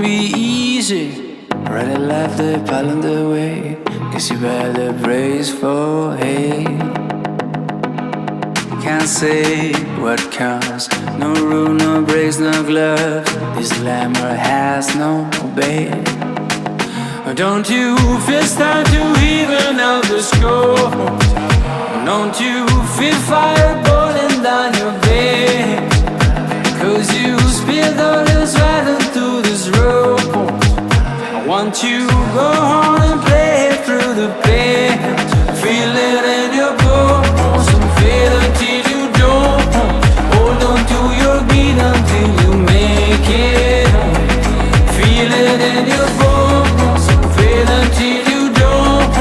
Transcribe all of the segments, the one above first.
be easy. Already left the pile on the way. Guess you better brace for hate. Can't say what counts. No rule, no breaks, no gloves. This glamour has no bait. Don't you feel start to even out the scope? Don't you feel fire burning down your veins? Cause you spilled all this right into this rope. I want you to go on and play through the pain. Feel it in your bones and feel it till you don't. Hold on to your beat until you make it home. Feel it in your bones and feel it till you don't.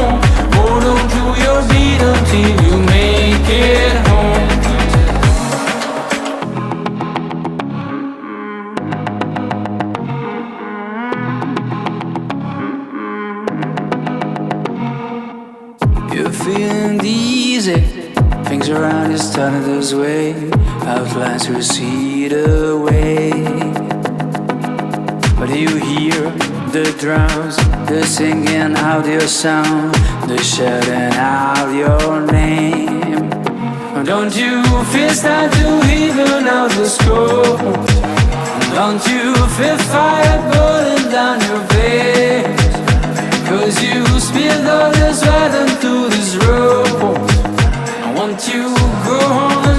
Hold on to your beat until you make it home. You're feeling easy. Things around you starting this way. Outlines recede away. But you hear the drums, they're singing out your sound, they're shouting out your name. Don't you feel start to even out the scope? Don't you feel fire burning down your veins? Cause you spilled all this right into this rope. I want you to go home.